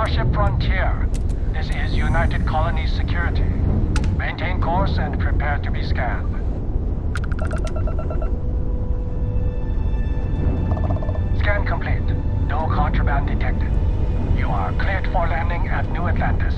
Starship Frontier. This is United Colonies Security. Maintain course and prepare to be scanned. Scan complete. No contraband detected. You are cleared for landing at New Atlantis.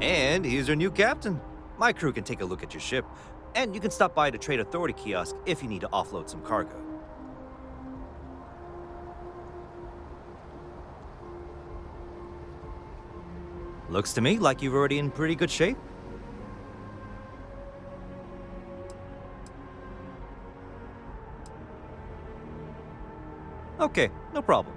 And here's your new captain. My crew can take a look at your ship, and you can stop by the Trade Authority kiosk if you need to offload some cargo. Looks to me like you're already in pretty good shape. Okay, no problem.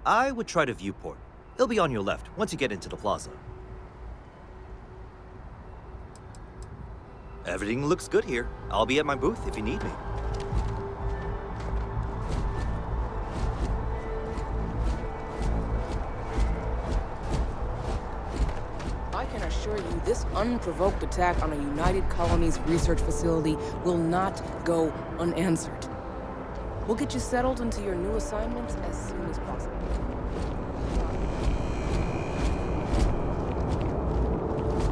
I would try the viewport. It'll be on your left once you get into the plaza. Everything looks good here. I'll be at my booth if you need me. I can assure you this unprovoked attack on a United Colonies research facility will not go unanswered. We'll get you settled into your new assignments as soon as possible.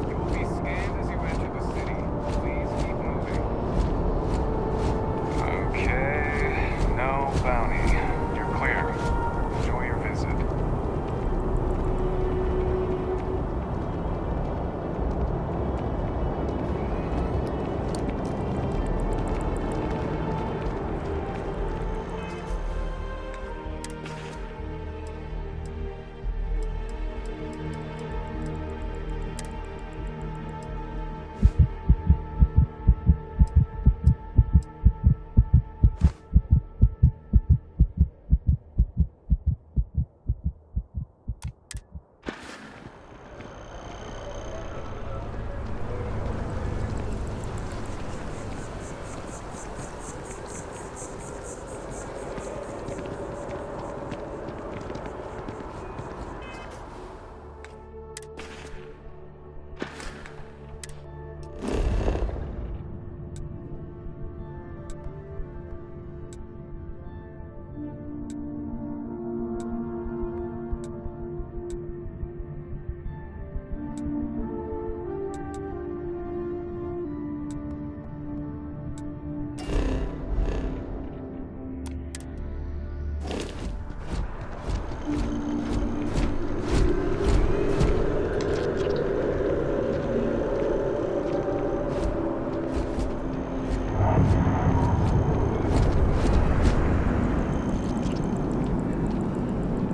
You will be scanned as you enter the city. Please keep moving. Okay, no bounty. You're clear. Enjoy your visit.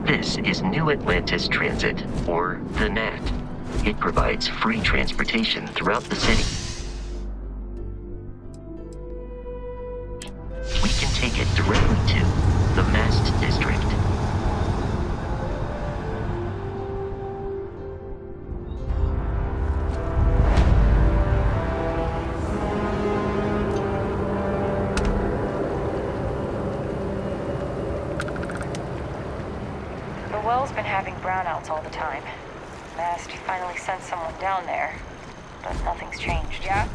This is New Atlantis Transit, or the NAT. It provides free transportation throughout the city. We can take it directly to the Mast District. The well's been having brownouts all the time. Mast finally sent someone down there, but nothing's changed. Yeah?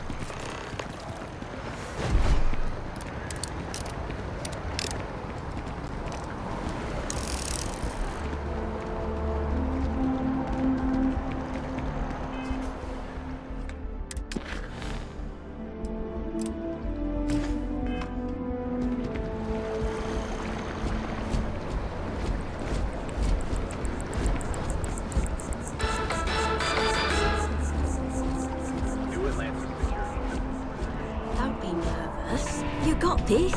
Don't be nervous. You got this.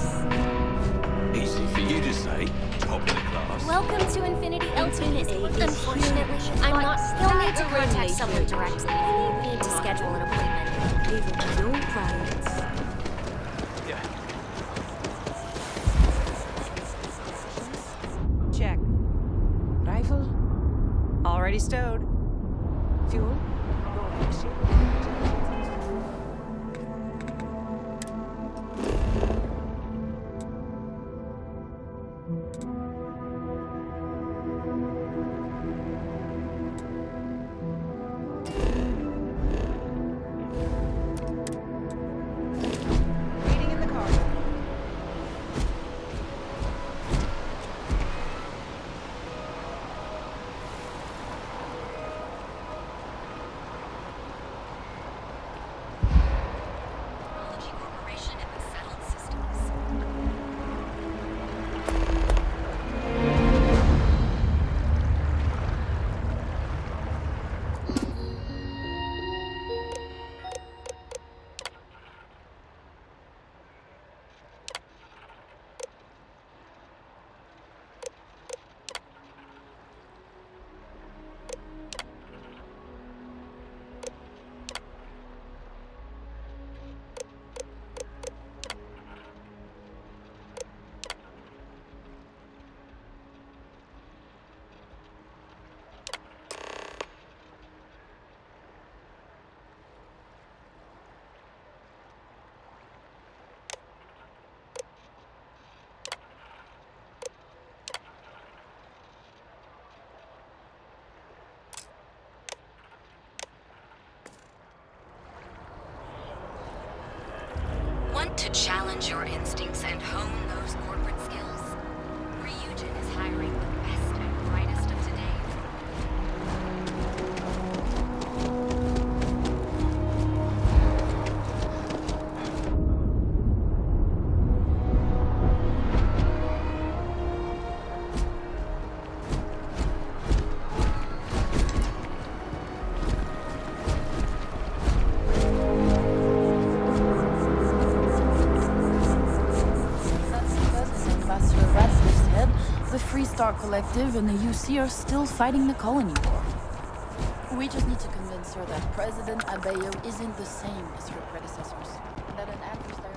Easy for you to say. Top of the class. Welcome to Infinity LTD. Infinity is Unfortunately, huge. I'm Like not. You'll need to that contact really someone huge. directly if you need to schedule an appointment. Even your clients. Yeah. Check. Rifle? Already stowed. Fuel? Waiting in the car. Corporation and the settled systems. Want to challenge your instincts and hone those corporate skills? Ryujin is hiring the best and brightest of today. That's because, as Ambassador Radcliffe said, the Freestar Collective and the UC are still fighting the colony war. We just need to convince her that President Abayo isn't the same as her predecessors, and that an adversary...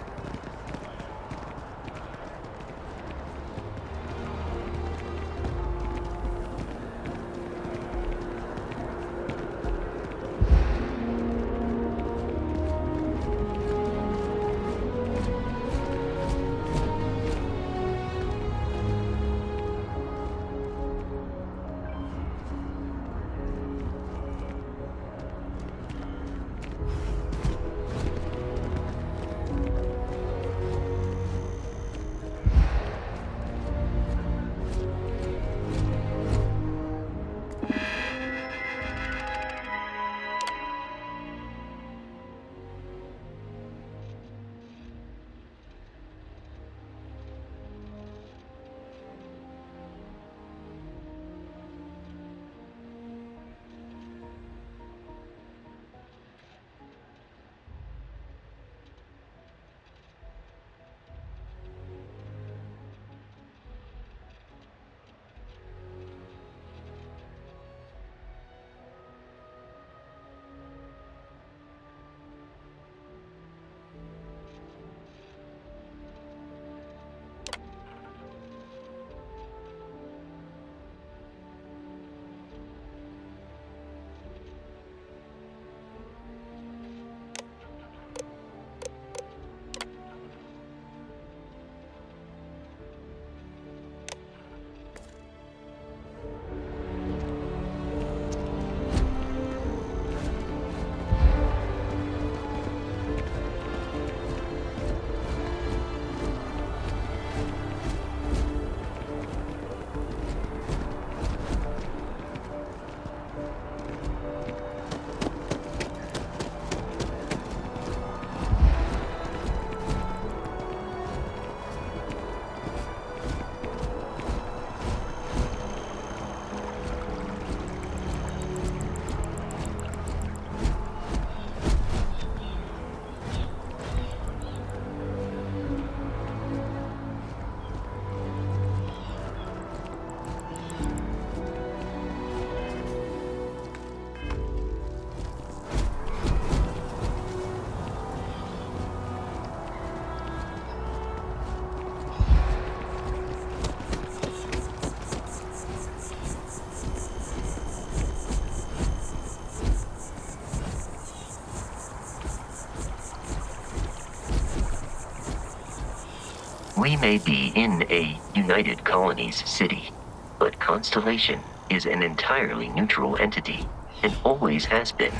We may be in a United Colonies city, but Constellation is an entirely neutral entity, and always has been.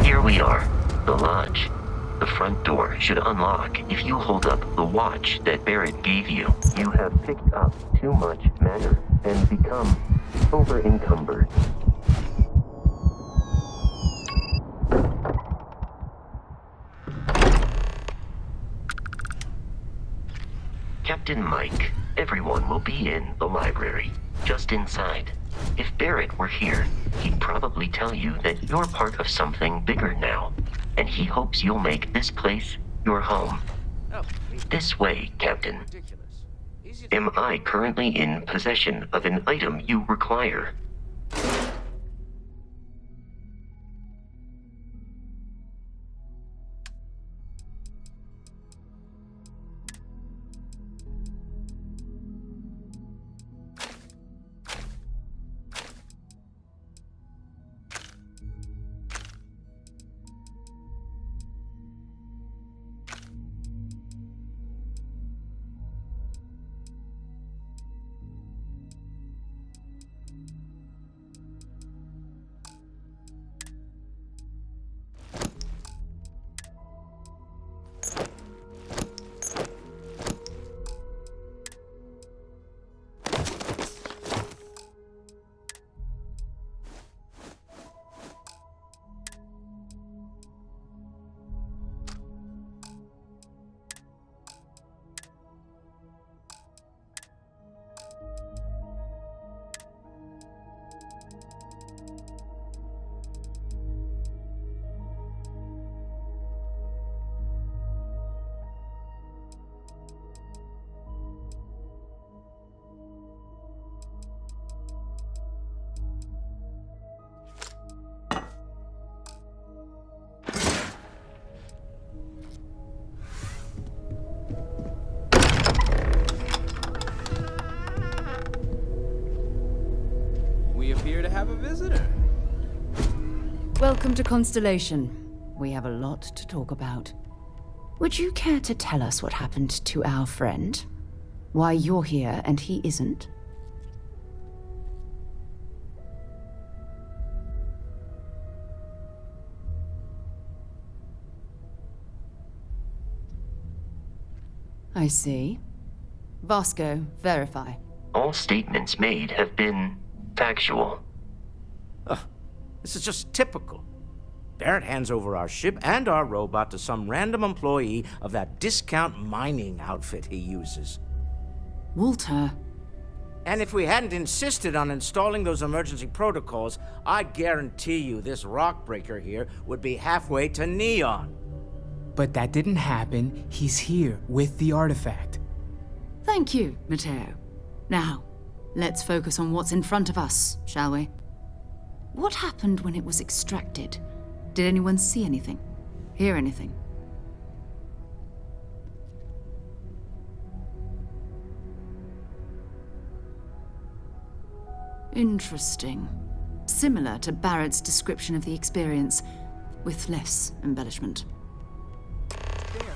Here we are, the lodge. The front door should unlock if you hold up the watch that Barrett gave you. You have picked up too much matter and become over-encumbered. Captain Mike, everyone will be in the library, just inside. If Barrett were here, he'd probably tell you that you're part of something bigger now, and he hopes you'll make this place your home. This way, Captain. Am I currently in possession of an item you require? We appear to have a visitor. Welcome to Constellation. We have a lot to talk about. Would you care to tell us what happened to our friend? Why you're here and he isn't? I see. Vasco, verify. All statements made have been factual. This is just typical. Barrett hands over our ship and our robot to some random employee of that discount mining outfit he uses. Walter. And if we hadn't insisted on installing those emergency protocols, I guarantee you this rock breaker here would be halfway to Neon. But that didn't happen. He's here with the artifact. Thank you, Matteo. Now, let's focus on what's in front of us, shall we? What happened when it was extracted? Did anyone see anything? Hear anything? Interesting. Similar to Barrett's description of the experience, with less embellishment. There.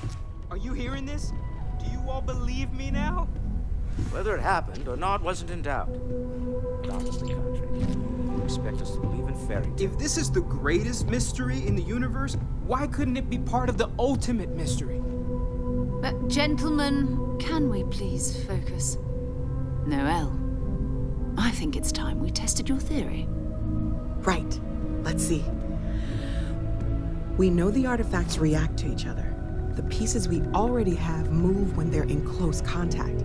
Are you hearing this? Do you all believe me now? Whether it happened or not wasn't in doubt. But honestly, Contrary, you expect us to believe in fairy tales? If this is the greatest mystery in the universe, why couldn't it be part of the ultimate mystery? But gentlemen, can we please focus? Noel, I think it's time we tested your theory. Right. Let's see. We know the artifacts react to each other. The pieces we already have move when they're in close contact.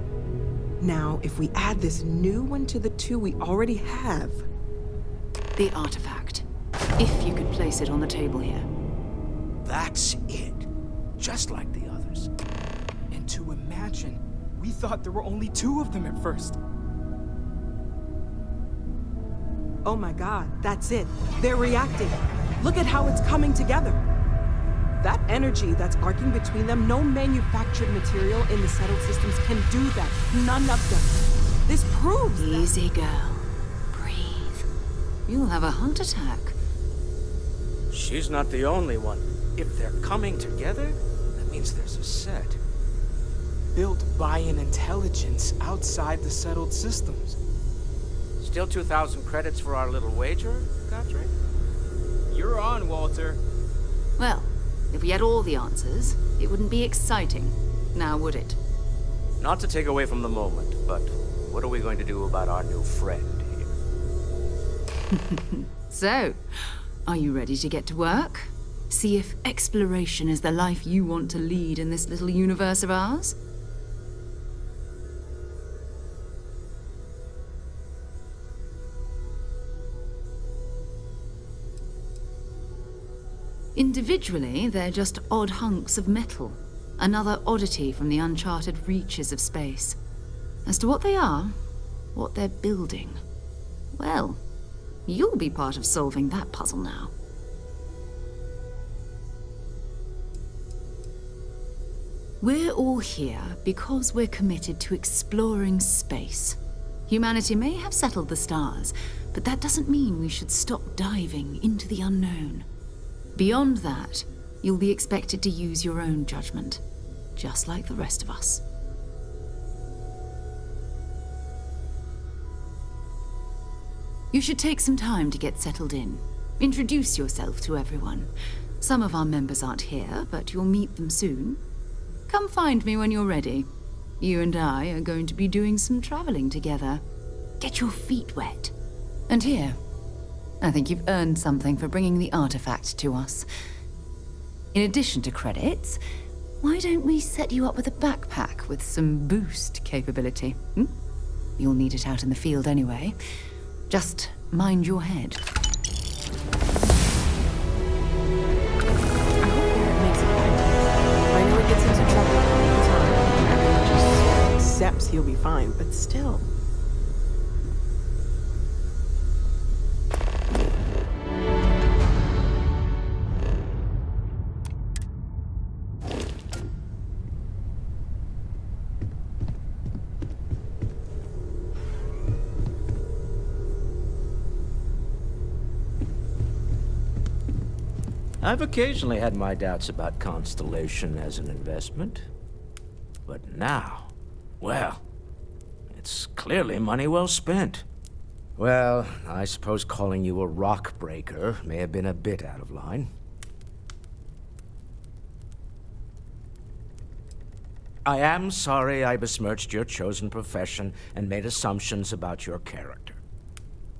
Now, if we add this new one to the two we already have... The artifact. If you could place it on the table here. That's it. Just like the others. And to imagine, we thought there were only two of them at first. Oh my god, that's it. They're reacting. Look at how it's coming together. That energy that's arcing between them, no manufactured material in the settled systems can do that. None of them. This proves Easy, girl. Breathe. You'll have a heart attack. She's not the only one. If they're coming together, that means there's a set. Built by an intelligence outside the settled systems. Still 2,000 credits for our little wager, Godfrey? You're on, Walter. Well, if we had all the answers, it wouldn't be exciting. Now, would it? Not to take away from the moment, but what are we going to do about our new friend here? So, are you ready to get to work? See if exploration is the life you want to lead in this little universe of ours? Individually, they're just odd hunks of metal. Another oddity from the uncharted reaches of space. As to what they are, what they're building, well, you'll be part of solving that puzzle now. We're all here because we're committed to exploring space. Humanity may have settled the stars, but that doesn't mean we should stop diving into the unknown. Beyond that, you'll be expected to use your own judgment, just like the rest of us. You should take some time to get settled in. Introduce yourself to everyone. Some of our members aren't here, but you'll meet them soon. Come find me when you're ready. You and I are going to be doing some traveling together. Get your feet wet. And here, I think you've earned something for bringing the artifact to us. In addition to credits, why don't we set you up with a backpack with some boost capability? You'll need it out in the field anyway. Just mind your head. I know he gets into trouble all the time. Everyone just accepts he'll be fine, but still. I've occasionally had my doubts about Constellation as an investment. But now, well, it's clearly money well spent. Well, I suppose calling you a rock breaker may have been a bit out of line. I am sorry I besmirched your chosen profession and made assumptions about your character.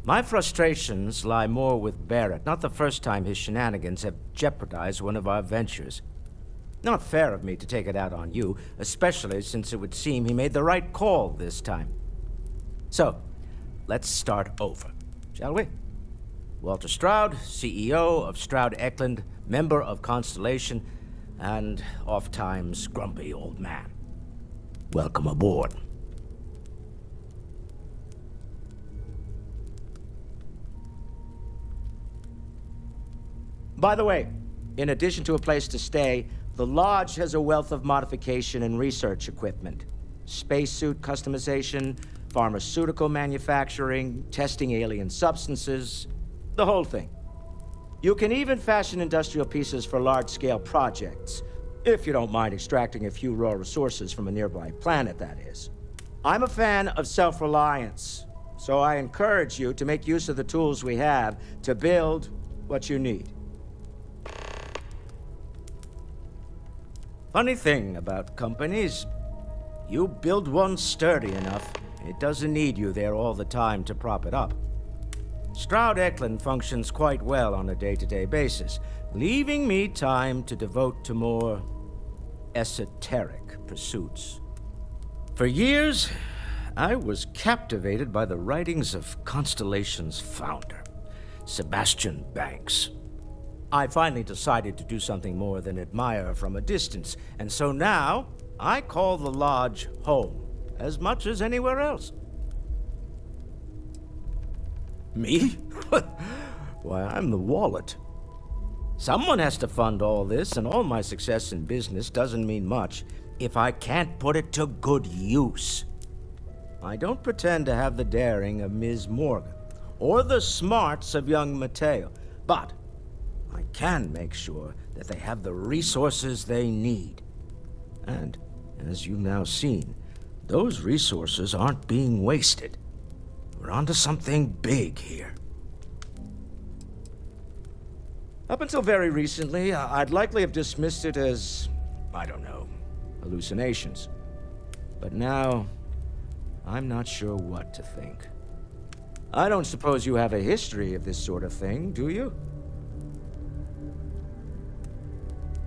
My frustrations lie more with Barrett, not the first time his shenanigans have jeopardized one of our ventures. Not fair of me to take it out on you, especially since it would seem he made the right call this time. So, let's start over, shall we? Walter Stroud, CEO of Stroud Eklund, member of Constellation, and oft-times grumpy old man. Welcome aboard. By the way, in addition to a place to stay, the Lodge has a wealth of modification and research equipment. Spacesuit customization, pharmaceutical manufacturing, testing alien substances, the whole thing. You can even fashion industrial pieces for large-scale projects, if you don't mind extracting a few raw resources from a nearby planet, that is. I'm a fan of self-reliance, so I encourage you to make use of the tools we have to build what you need. Funny thing about companies, you build one sturdy enough, it doesn't need you there all the time to prop it up. Stroud Eklund functions quite well on a day-to-day basis, leaving me time to devote to more esoteric pursuits. For years, I was captivated by the writings of Constellation's founder, Sebastian Banks. I finally decided to do something more than admire from a distance, and so now I call the Lodge home as much as anywhere else. Me? Why, I'm the wallet. Someone has to fund all this, and all my success in business doesn't mean much if I can't put it to good use. I don't pretend to have the daring of Ms. Morgan, or the smarts of young Mateo, but I can make sure that they have the resources they need. And, as you've now seen, those resources aren't being wasted. We're onto something big here. Up until very recently, I'd likely have dismissed it as, I don't know, hallucinations. But now, I'm not sure what to think. I don't suppose you have a history of this sort of thing, do you?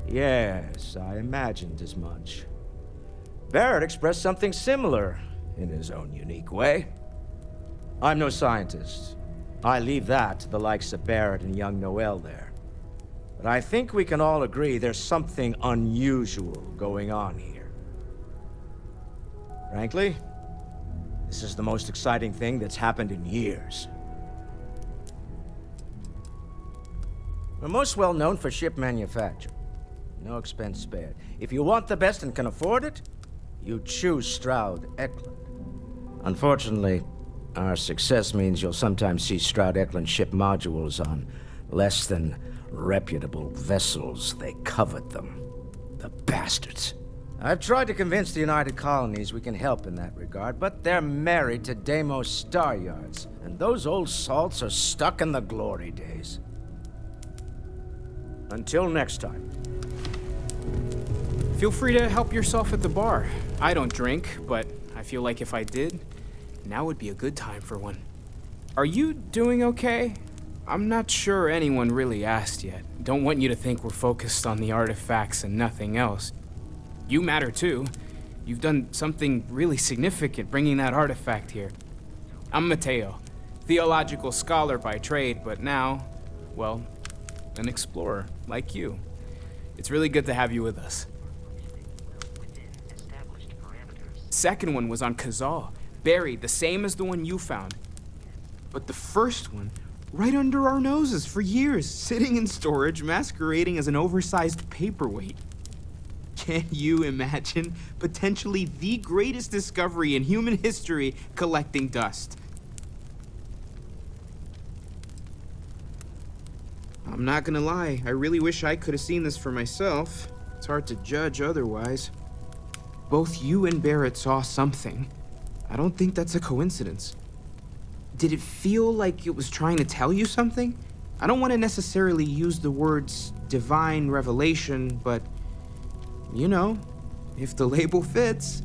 Yes, I imagined as much. Barrett expressed something similar, in his own unique way. I'm no scientist. I leave that to the likes of Barrett and young Noel there. But I think we can all agree there's something unusual going on here. Frankly, this is the most exciting thing that's happened in years. We're most well known for ship manufacture. No expense spared. If you want the best and can afford it, you choose Stroud Eklund. Unfortunately, our success means you'll sometimes see Stroud Eklund ship modules on less than reputable vessels. They covet them. The bastards. I've tried to convince the United Colonies we can help in that regard, but they're married to Deimos Star Yards, and those old salts are stuck in the glory days. Until next time. Feel free to help yourself at the bar. I don't drink, but I feel like if I did, now would be a good time for one. Are you doing okay? I'm not sure anyone really asked yet. Don't want you to think we're focused on the artifacts and nothing else. You matter too. You've done something really significant bringing that artifact here. I'm Mateo, theological scholar by trade, but now, well, an explorer like you. It's really good to have you with us. Second one was on Kazal, buried, the same as the one you found. But the first one, right under our noses for years, sitting in storage, masquerading as an oversized paperweight. Can you imagine potentially the greatest discovery in human history collecting dust? I'm not gonna lie, I really wish I could have seen this for myself. It's hard to judge otherwise. Both you and Barrett saw something. I don't think that's a coincidence. Did it feel like it was trying to tell you something? I don't want to necessarily use the words divine revelation, but, you know, if the label fits.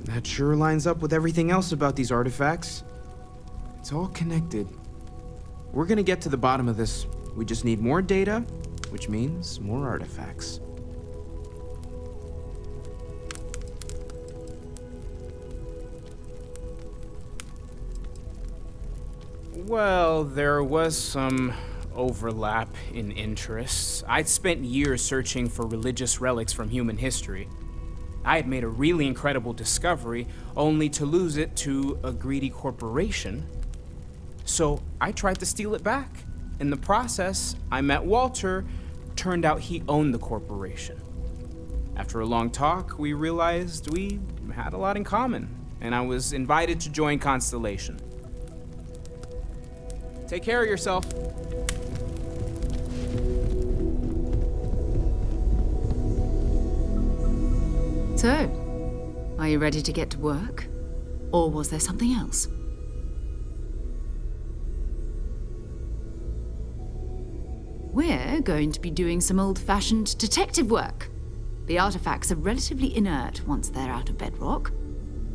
That sure lines up with everything else about these artifacts. It's all connected. We're gonna get to the bottom of this. We just need more data, which means more artifacts. Well, there was some overlap in interests. I'd spent years searching for religious relics from human history. I had made a really incredible discovery, only to lose it to a greedy corporation. So I tried to steal it back. In the process, I met Walter. Turned out he owned the corporation. After a long talk, we realized we had a lot in common, and I was invited to join Constellation. Take care of yourself. So, are you ready to get to work? Or was there something else? We're going to be doing some old-fashioned detective work. The artifacts are relatively inert once they're out of bedrock.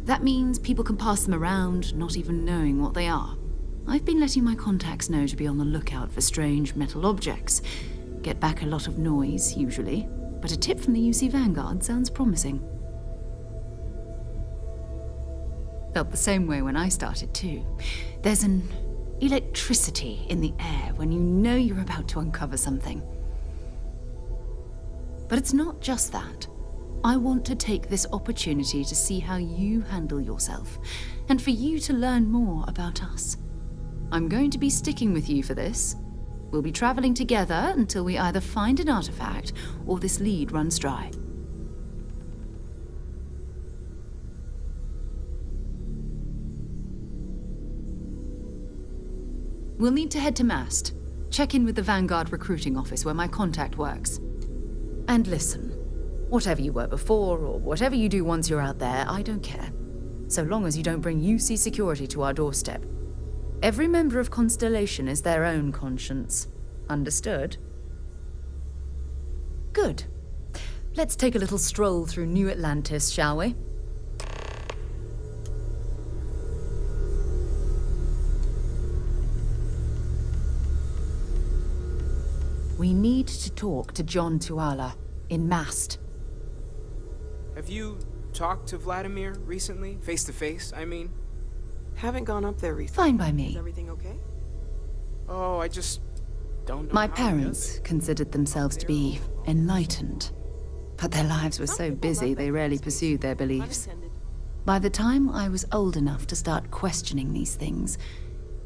That means people can pass them around, not even knowing what they are. I've been letting my contacts know to be on the lookout for strange metal objects. Get back a lot of noise, usually, but a tip from the UC Vanguard sounds promising. Felt the same way when I started, too. There's an electricity in the air when you know you're about to uncover something. But it's not just that. I want to take this opportunity to see how you handle yourself, and for you to learn more about us. I'm going to be sticking with you for this. We'll be traveling together until we either find an artifact or this lead runs dry. We'll need to head to Mast. Check in with the Vanguard recruiting office where my contact works. And listen, whatever you were before or whatever you do once you're out there, I don't care. So long as you don't bring UC security to our doorstep. Every member of Constellation is their own conscience. Understood? Good. Let's take a little stroll through New Atlantis, shall we? We need to talk to John Tuala in Mast. Have you talked to Vladimir recently? Face to face, I mean? Haven't gone up there recently. Fine by me. Is everything okay? Oh, I just don't know. My how parents considered themselves to be enlightened, but their lives were so busy they rarely pursued their beliefs. By the time I was old enough to start questioning these things,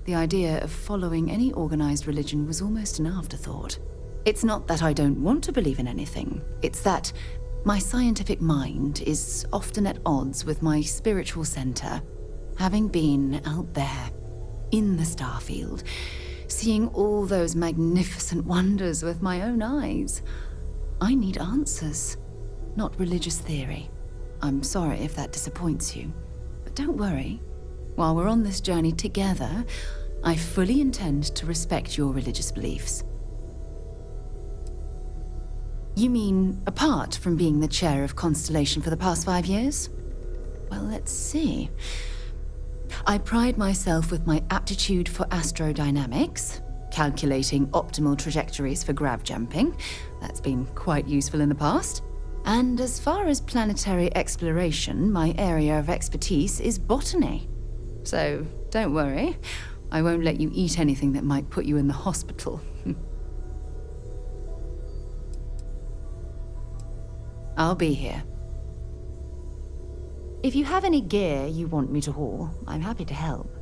the idea of following any organized religion was almost an afterthought. It's not that I don't want to believe in anything, it's that my scientific mind is often at odds with my spiritual center. Having been out there, in the Starfield, seeing all those magnificent wonders with my own eyes, I need answers, not religious theory. I'm sorry if that disappoints you, but don't worry. While we're on this journey together, I fully intend to respect your religious beliefs. You mean, apart from being the chair of Constellation for the past 5 years? Well, let's see. I pride myself with my aptitude for astrodynamics, calculating optimal trajectories for grav jumping. That's been quite useful in the past. And as far as planetary exploration, my area of expertise is botany. So, don't worry. I won't let you eat anything that might put you in the hospital. I'll be here. If you have any gear you want me to haul, I'm happy to help.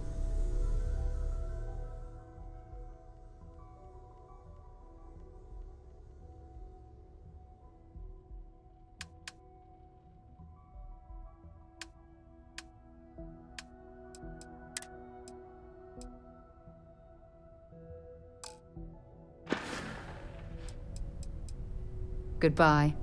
Goodbye.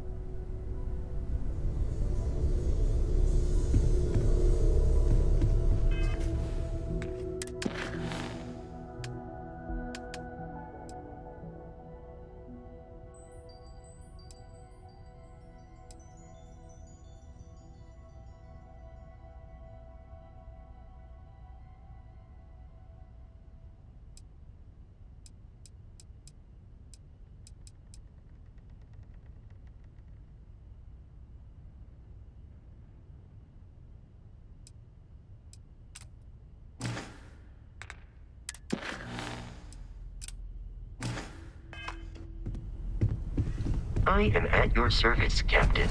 I am at your service, Captain.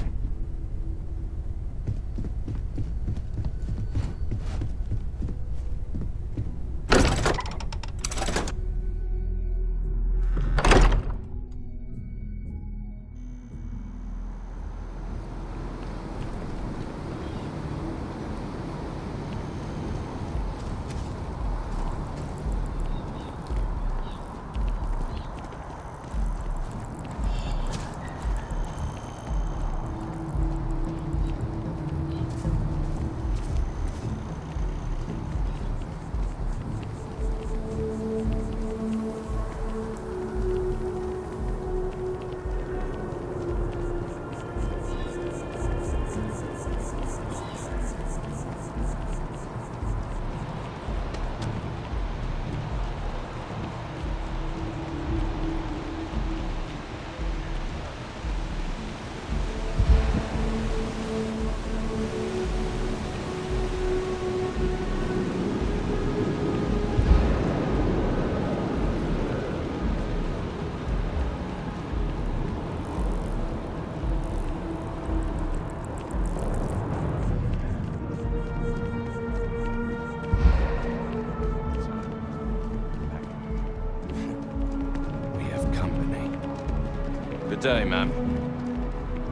Good day, ma'am.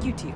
You too.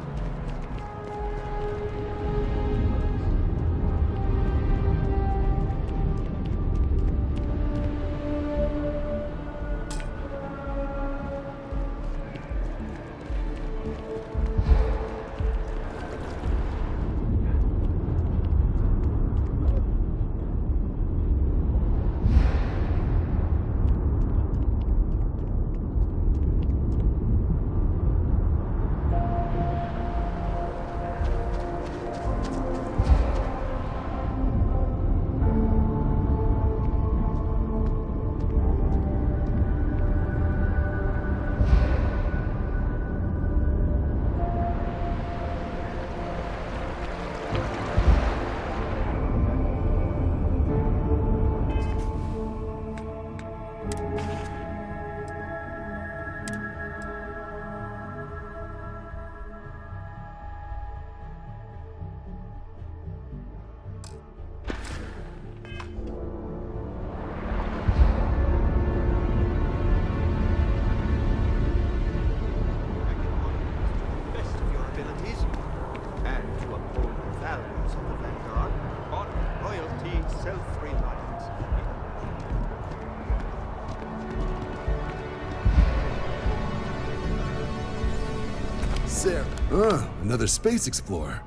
Another space explorer.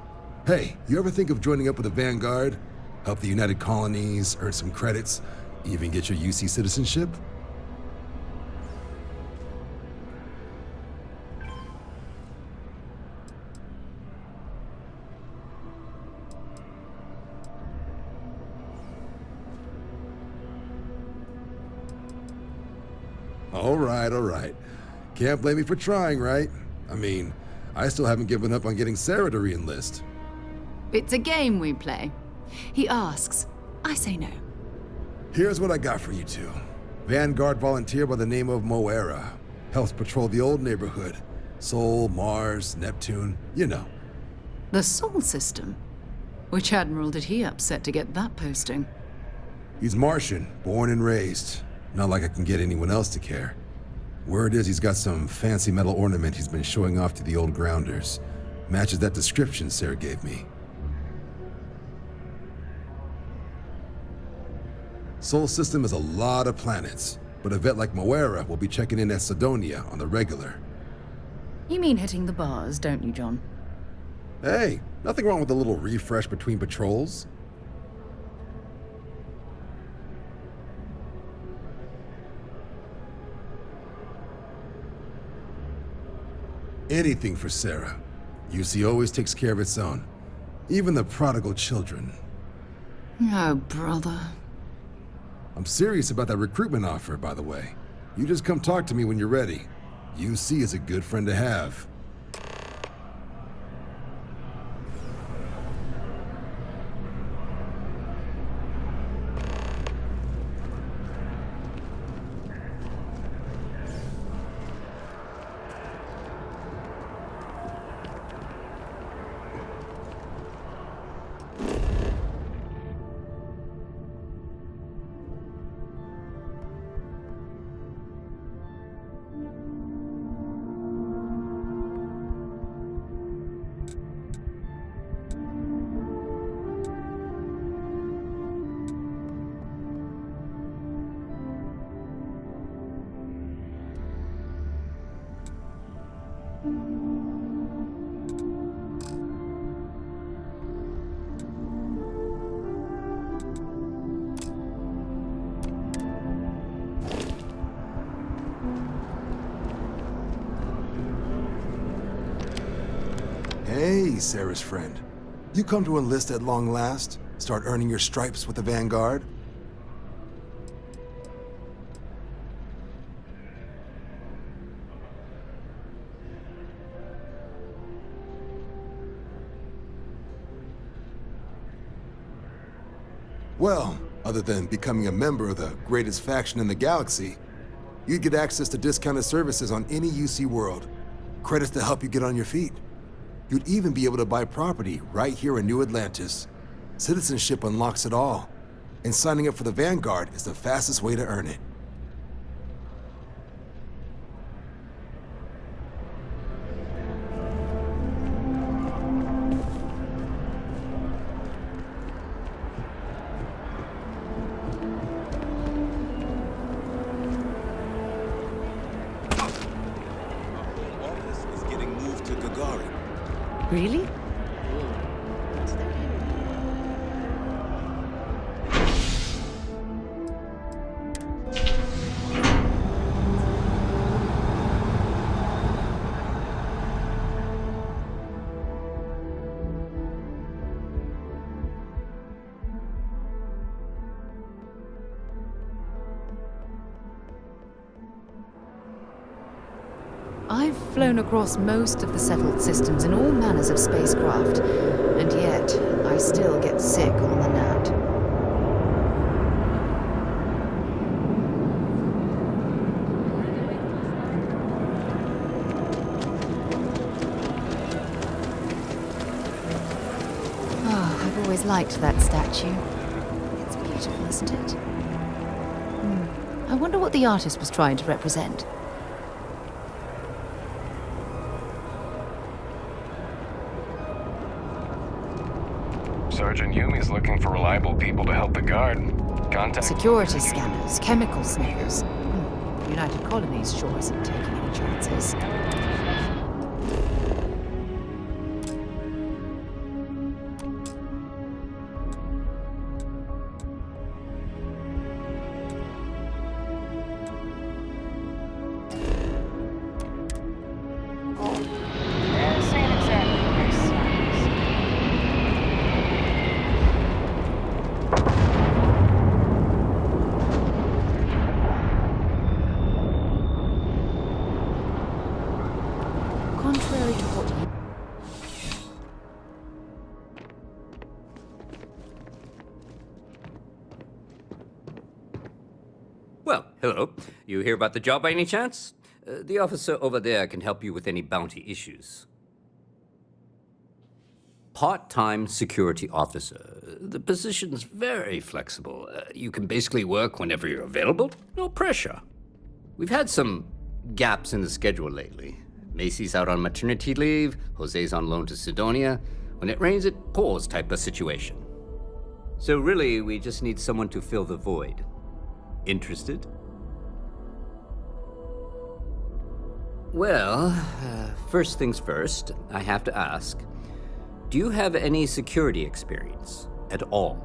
Hey, you ever think of joining up with the Vanguard? Help the United Colonies, earn some credits, even get your UC citizenship? All right. Can't blame me for trying, right? I mean, I still haven't given up on getting Sarah to re-enlist. It's a game we play. He asks, I say no. Here's what I got for you two. Vanguard volunteer by the name of Moera. Helps patrol the old neighborhood. Sol, Mars, Neptune, you know. The Sol system? Which admiral did he upset to get that posting? He's Martian, born and raised. Not like I can get anyone else to care. Word is he's got some fancy metal ornament he's been showing off to the old grounders. Matches that description Sarah gave me. Sol system has a lot of planets, but a vet like Moera will be checking in at Sidonia on the regular. You mean hitting the bars, don't you, John? Hey, nothing wrong with a little refresh between patrols. Anything for Sarah. UC always takes care of its own. Even the prodigal children. Oh, brother. I'm serious about that recruitment offer, by the way. You just come talk to me when you're ready. UC is a good friend to have. Hey, Sarah's friend. You come to enlist at long last? Start earning your stripes with the Vanguard? Well, other than becoming a member of the greatest faction in the galaxy, you'd get access to discounted services on any UC world. Credits to help you get on your feet. You'd even be able to buy property right here in New Atlantis. Citizenship unlocks it all, and signing up for the Vanguard is the fastest way to earn it. Gagarin. Really? I've flown across most of the settled systems in all manners of spacecraft, and yet I still get sick on the gnat. Oh, I've always liked that statue. It's beautiful, isn't it? I wonder what the artist was trying to represent. Sergeant Yumi's looking for reliable people to help the guard. Contact... Security scanners, chemical sniffers. United Colonies sure isn't taking any chances. Contrary to what you... Well, hello. You hear about the job by any chance? The officer over there can help you with any bounty issues. Part-time security officer. The position's very flexible. You can basically work whenever you're available. No pressure. We've had some gaps in the schedule lately. Macy's out on maternity leave, Jose's on loan to Sidonia. When it rains, it pours type of situation. So really, we just need someone to fill the void. Interested? Well, first things first, I have to ask, do you have any security experience at all?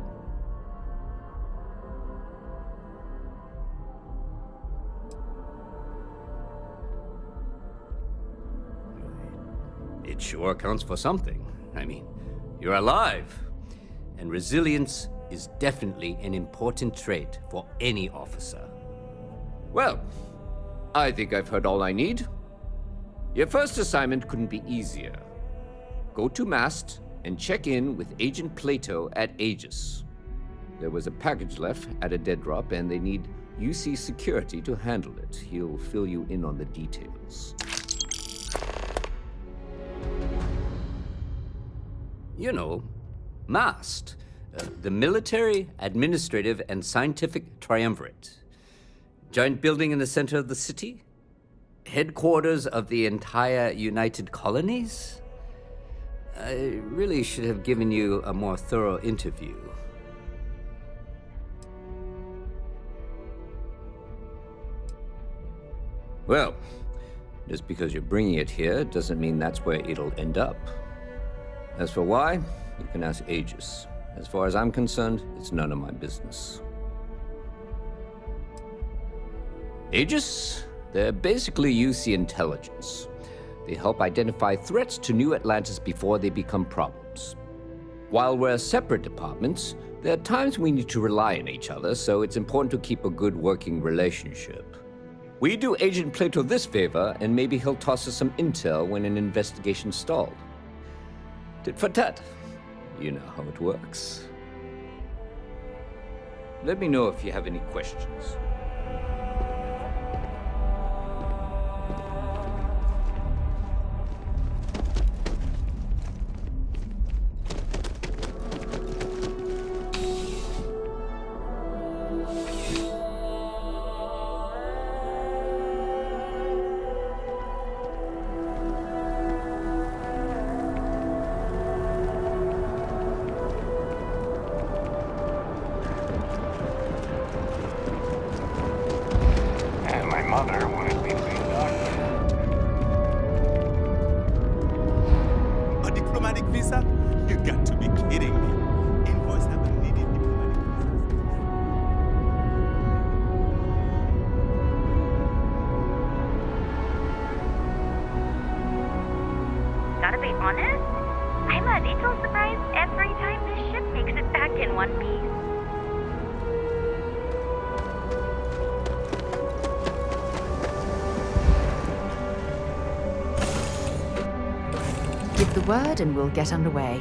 It sure counts for something. I mean, you're alive. And resilience is definitely an important trait for any officer. Well, I think I've heard all I need. Your first assignment couldn't be easier. Go to Mast and check in with Agent Plato at Aegis. There was a package left at a dead drop, and they need UC security to handle it. He'll fill you in on the details. You know, MAST, the Military, Administrative, and Scientific Triumvirate. Giant building in the center of the city? Headquarters of the entire United Colonies? I really should have given you a more thorough interview. Well, just because you're bringing it here doesn't mean that's where it'll end up. As for why, you can ask Aegis. As far as I'm concerned, it's none of my business. Aegis? They're basically UC intelligence. They help identify threats to New Atlantis before they become problems. While we're separate departments, there are times we need to rely on each other, so it's important to keep a good working relationship. We do Agent Plato this favor, and maybe he'll toss us some intel when an investigation's stalled. Tit for tat. You know how it works. Let me know if you have any questions. visa? You got to be kidding me. Envoys have immediate diplomatic Gotta be honest, I'm a little surprised every time this ship makes it back in one piece. Give the word and we'll get underway.